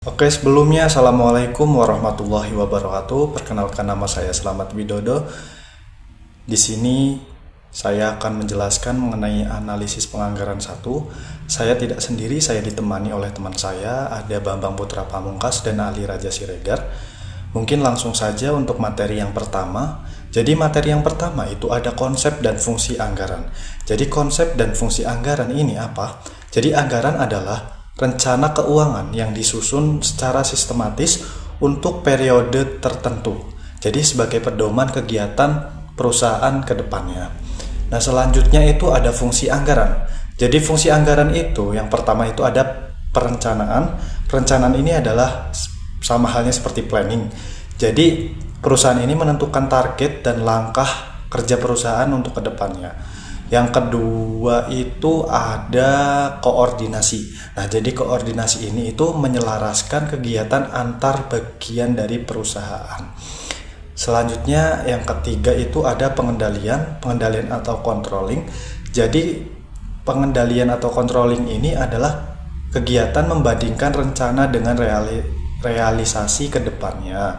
Oke, sebelumnya Assalamualaikum warahmatullahi wabarakatuh. Perkenalkan, nama saya Slamet Widodo. Di sini saya akan menjelaskan mengenai analisis penganggaran 1. Saya tidak sendiri, saya ditemani oleh teman saya, ada Bambang Putra Pamungkas dan Ali Raja Siregar. Mungkin langsung saja untuk materi yang pertama. Jadi materi yang pertama itu ada konsep dan fungsi anggaran. Jadi konsep dan fungsi anggaran ini apa? Jadi anggaran adalah rencana keuangan yang disusun secara sistematis untuk periode tertentu. Jadi sebagai pedoman kegiatan perusahaan ke depannya. Nah, selanjutnya itu ada fungsi anggaran. Jadi fungsi anggaran itu yang pertama itu ada perencanaan. Perencanaan ini adalah sama halnya seperti planning. Jadi perusahaan ini menentukan target dan langkah kerja perusahaan untuk kedepannya. Yang kedua itu ada koordinasi. Nah, jadi koordinasi ini itu menyelaraskan kegiatan antar bagian dari perusahaan. Selanjutnya yang ketiga itu ada pengendalian atau controlling. Jadi pengendalian atau controlling ini adalah kegiatan membandingkan rencana dengan realisasi ke depannya.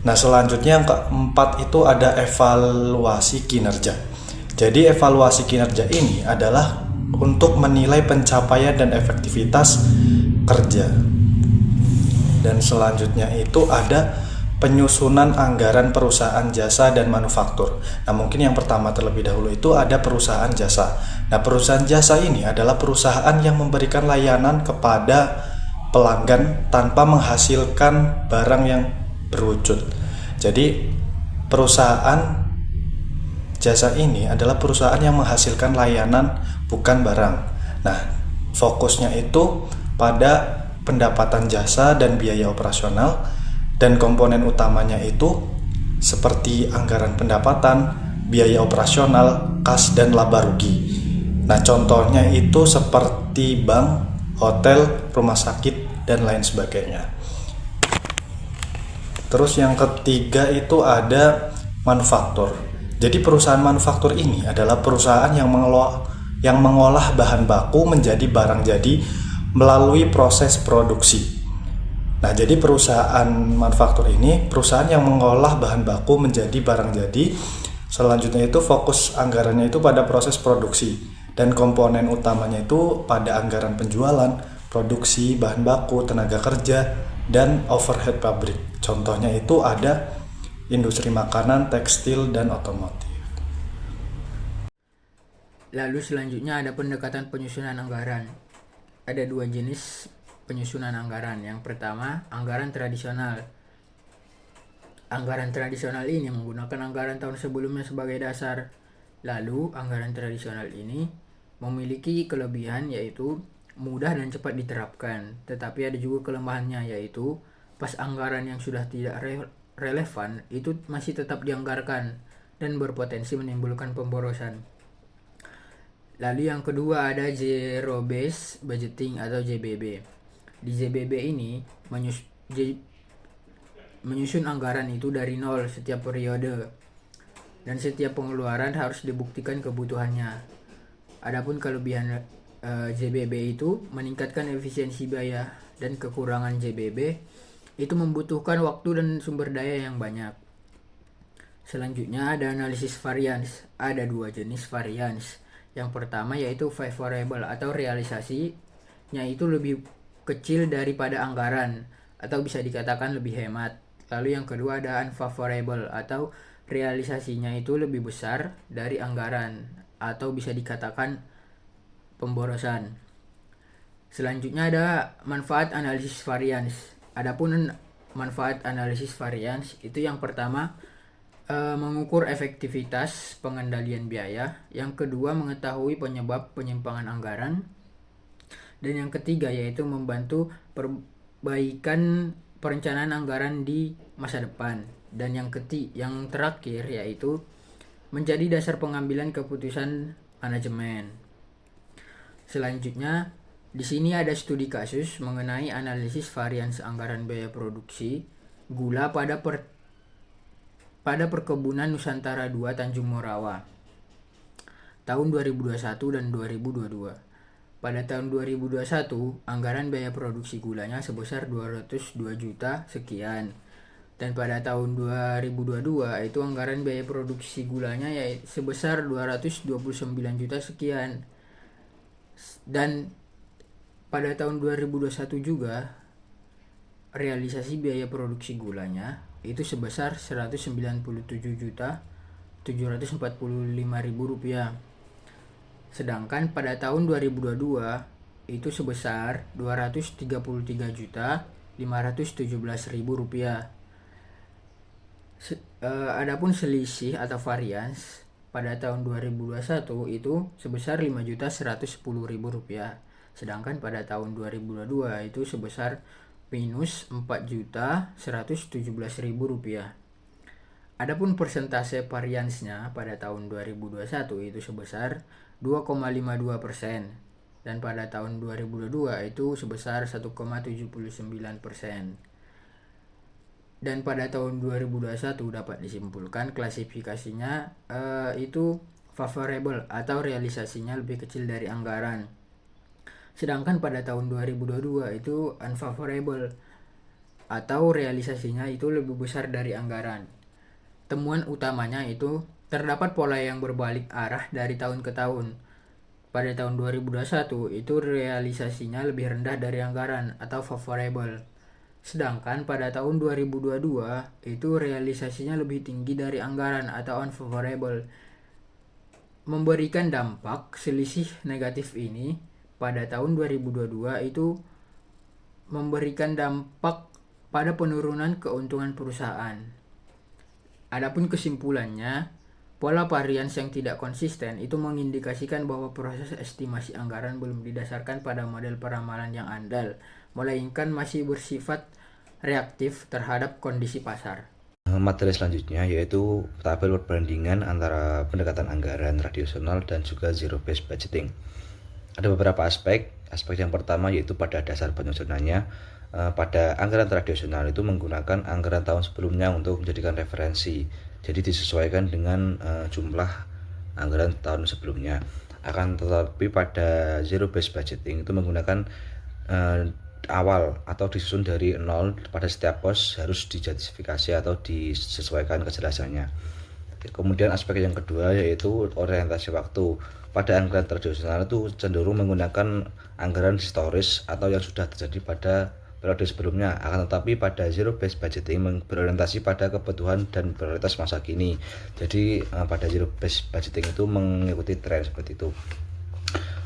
Nah, selanjutnya yang keempat itu ada evaluasi kinerja. Jadi evaluasi kinerja ini adalah untuk menilai pencapaian dan efektivitas kerja. Dan selanjutnya itu ada penyusunan anggaran perusahaan jasa dan manufaktur. Nah, mungkin yang pertama terlebih dahulu itu ada perusahaan jasa. Nah, perusahaan jasa ini adalah perusahaan yang memberikan layanan kepada pelanggan tanpa menghasilkan barang yang berwujud. Jadi perusahaan jasa ini adalah perusahaan yang menghasilkan layanan bukan barang. Nah, fokusnya itu pada pendapatan jasa dan biaya operasional, dan komponen utamanya itu seperti anggaran pendapatan, biaya operasional, kas, dan laba rugi. Nah, contohnya itu seperti bank, hotel, rumah sakit, dan lain sebagainya. Terus yang ketiga itu ada manufaktur. Jadi perusahaan manufaktur ini adalah perusahaan yang mengolah bahan baku menjadi barang jadi melalui proses produksi. Nah, jadi perusahaan manufaktur ini perusahaan yang mengolah bahan baku menjadi barang jadi. Selanjutnya itu fokus anggarannya itu pada proses produksi, dan komponen utamanya itu pada anggaran penjualan, produksi, bahan baku, tenaga kerja, dan overhead pabrik. Contohnya itu ada industri makanan, tekstil, dan otomotif. Lalu selanjutnya ada pendekatan penyusunan anggaran. Ada dua jenis penyusunan anggaran. Yang pertama, anggaran tradisional. Anggaran tradisional ini menggunakan anggaran tahun sebelumnya sebagai dasar. Lalu, anggaran tradisional ini memiliki kelebihan yaitu mudah dan cepat diterapkan. Tetapi ada juga kelemahannya yaitu pas anggaran yang sudah tidak relevan itu masih tetap dianggarkan dan berpotensi menimbulkan pemborosan. Lalu yang kedua ada Zero Based Budgeting atau JBB. Di JBB ini menyusun anggaran itu dari nol setiap periode, dan setiap pengeluaran harus dibuktikan kebutuhannya. Adapun kelebihan JBB itu meningkatkan efisiensi biaya, dan kekurangan JBB itu membutuhkan waktu dan sumber daya yang banyak. Selanjutnya ada analisis variance. Ada dua jenis variance. Yang pertama yaitu favorable atau realisasinya itu lebih kecil daripada anggaran atau bisa dikatakan lebih hemat. Lalu yang kedua ada unfavorable atau realisasinya itu lebih besar dari anggaran atau bisa dikatakan pemborosan. Selanjutnya ada manfaat analisis variance. Adapun manfaat analisis variance itu yang pertama mengukur efektivitas pengendalian biaya, yang kedua mengetahui penyebab penyimpangan anggaran, dan yang ketiga yaitu membantu perbaikan perencanaan anggaran di masa depan, dan yang terakhir yaitu menjadi dasar pengambilan keputusan manajemen. Selanjutnya di sini ada studi kasus mengenai analisis varians anggaran biaya produksi gula pada perkebunan Nusantara 2 Tanjung Morawa tahun 2021 dan 2022. pada tahun 2021 anggaran biaya produksi gulanya sebesar 202 juta sekian. Dan pada tahun 2022 itu anggaran biaya produksi gulanya yaitu sebesar 229 juta sekian. Dan pada tahun 2021 juga realisasi biaya produksi gulanya itu sebesar 197 juta 745 ribu rupiah. Sedangkan pada tahun 2022 itu sebesar 233 juta 517 ribu rupiah. Adapun selisih atau varians pada tahun 2021 itu sebesar 5.110.000 rupiah. Sedangkan pada tahun 2022 itu sebesar minus 4.117.000 rupiah. Adapun persentase variansnya pada tahun 2021 itu sebesar 2,52% dan pada tahun 2022 itu sebesar 1,79%. Dan pada tahun 2021 dapat disimpulkan klasifikasinya itu favorable atau realisasinya lebih kecil dari anggaran. Sedangkan pada tahun 2022 itu unfavorable atau realisasinya itu lebih besar dari anggaran. Temuan utamanya itu terdapat pola yang berbalik arah dari tahun ke tahun. Pada tahun 2021 itu realisasinya lebih rendah dari anggaran atau favorable. Sedangkan pada tahun 2022 itu realisasinya lebih tinggi dari anggaran atau unfavorable. Memberikan dampak selisih negatif ini pada tahun 2022 itu memberikan dampak pada penurunan keuntungan perusahaan. Adapun kesimpulannya, pola varians yang tidak konsisten itu mengindikasikan bahwa proses estimasi anggaran belum didasarkan pada model peramalan yang andal, melainkan masih bersifat reaktif terhadap kondisi pasar. Materi selanjutnya yaitu tabel perbandingan antara pendekatan anggaran tradisional dan juga zero based budgeting. Ada beberapa aspek yang pertama yaitu pada dasar penyusunannya. Pada anggaran tradisional itu menggunakan anggaran tahun sebelumnya untuk menjadikan referensi, jadi disesuaikan dengan jumlah anggaran tahun sebelumnya. Akan tetapi pada zero based budgeting itu menggunakan awal atau disusun dari nol pada setiap pos harus dijustifikasi atau disesuaikan kejelasannya. Kemudian aspek yang kedua yaitu orientasi waktu. Pada anggaran tradisional itu cenderung menggunakan anggaran historis atau yang sudah terjadi pada periode sebelumnya. Akan tetapi pada zero based budgeting berorientasi pada kebutuhan dan prioritas masa kini. Jadi pada zero based budgeting itu mengikuti tren seperti itu.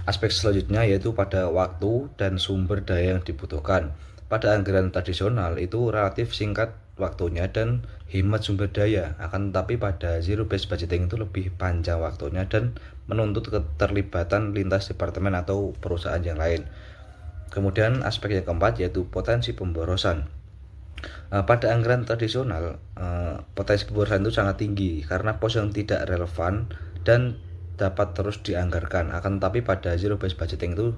Aspek selanjutnya yaitu pada waktu dan sumber daya yang dibutuhkan. Pada anggaran tradisional itu relatif singkat waktunya dan hemat sumber daya. Akan tetapi pada zero based budgeting itu lebih panjang waktunya dan menuntut keterlibatan lintas departemen atau perusahaan yang lain. Kemudian aspek yang keempat yaitu potensi pemborosan. Pada anggaran tradisional potensi pemborosan itu sangat tinggi karena pos yang tidak relevan dan dapat terus dianggarkan. Akan tetapi pada zero based budgeting itu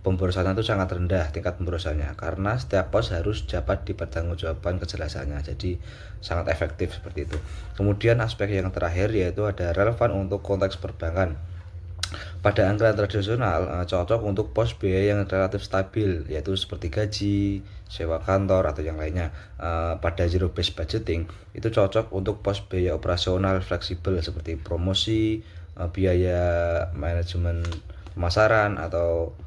pemborosan itu sangat rendah tingkat pemborosannya karena setiap pos harus dapat dipertanggungjawabkan kejelasannya, jadi sangat efektif seperti itu. Kemudian aspek yang terakhir yaitu ada relevan untuk konteks perbankan. Pada anggaran tradisional cocok untuk pos biaya yang relatif stabil yaitu seperti gaji, sewa kantor atau yang lainnya. Pada zero based budgeting itu cocok untuk pos biaya operasional fleksibel seperti promosi, biaya manajemen pemasaran atau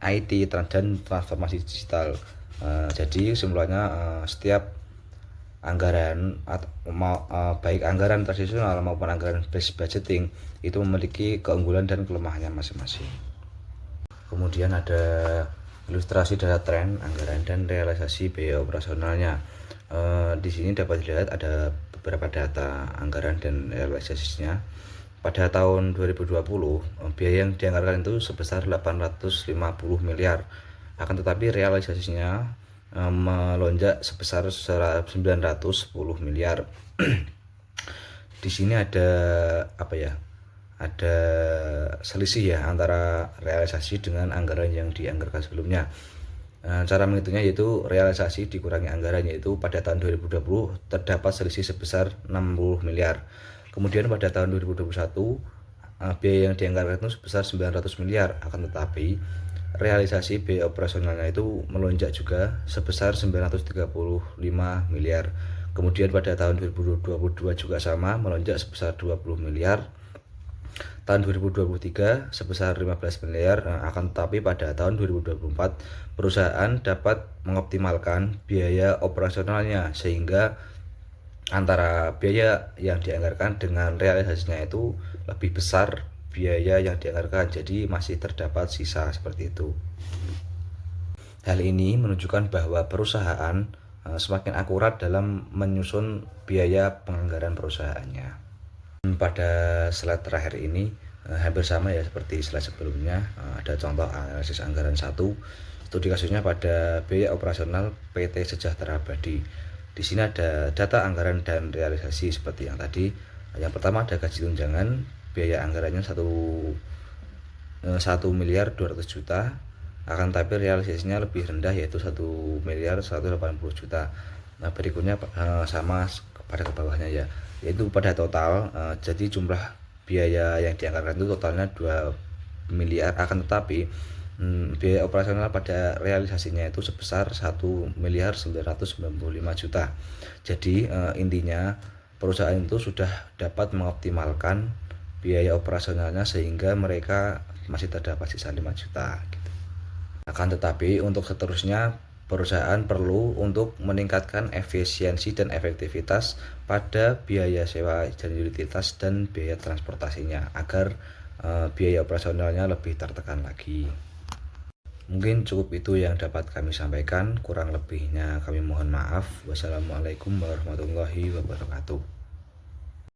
IT dan transformasi digital. Jadi kesimpulannya setiap anggaran baik anggaran tradisional maupun anggaran based budgeting itu memiliki keunggulan dan kelemahannya masing-masing. Kemudian ada ilustrasi data tren anggaran dan realisasi biaya operasionalnya. Di sini dapat dilihat ada beberapa data anggaran dan realisasinya. Pada tahun 2020 biaya yang dianggarkan itu sebesar 850 miliar. Akan tetapi realisasinya melonjak sebesar 910 miliar. Di sini ada ada selisih ya antara realisasi dengan anggaran yang dianggarkan sebelumnya. Cara menghitungnya yaitu realisasi dikurangi anggaran, yaitu pada tahun 2020 terdapat selisih sebesar 60 miliar. Kemudian pada tahun 2021 biaya yang dianggarkan itu sebesar 900 miliar, akan tetapi realisasi biaya operasionalnya itu melonjak juga sebesar 935 miliar. Kemudian pada tahun 2022 juga sama, melonjak sebesar 20 miliar. Tahun 2023 sebesar 15 miliar, akan tetapi pada tahun 2024 perusahaan dapat mengoptimalkan biaya operasionalnya sehingga antara biaya yang dianggarkan dengan realisasinya itu lebih besar biaya yang dianggarkan, jadi masih terdapat sisa seperti itu. Hal ini menunjukkan bahwa perusahaan semakin akurat dalam menyusun biaya penganggaran perusahaannya. Pada slide terakhir ini hampir sama ya seperti slide sebelumnya. Ada contoh analisis anggaran 1. Studi kasusnya pada biaya operasional PT Sejahtera Abadi. Di sini ada data anggaran dan realisasi seperti yang tadi. Yang pertama ada gaji tunjangan, biaya anggarannya 1 miliar 200 juta, akan tapi realisasinya lebih rendah yaitu 1 miliar 180 juta. Nah, berikutnya sama pada ke bawahnya ya, yaitu pada total jadi jumlah biaya yang dianggarkan itu totalnya 2 miliar, akan tetapi biaya operasional pada realisasinya itu sebesar 1 miliar 995 juta. Jadi intinya perusahaan itu sudah dapat mengoptimalkan biaya operasionalnya sehingga mereka masih terdapat sisa 5 juta gitu. Akan tetapi untuk seterusnya perusahaan perlu untuk meningkatkan efisiensi dan efektivitas pada biaya sewa dan utilitas dan biaya transportasinya agar biaya operasionalnya lebih tertekan lagi. Mungkin cukup itu yang dapat kami sampaikan, kurang lebihnya kami mohon maaf. Wassalamualaikum warahmatullahi wabarakatuh.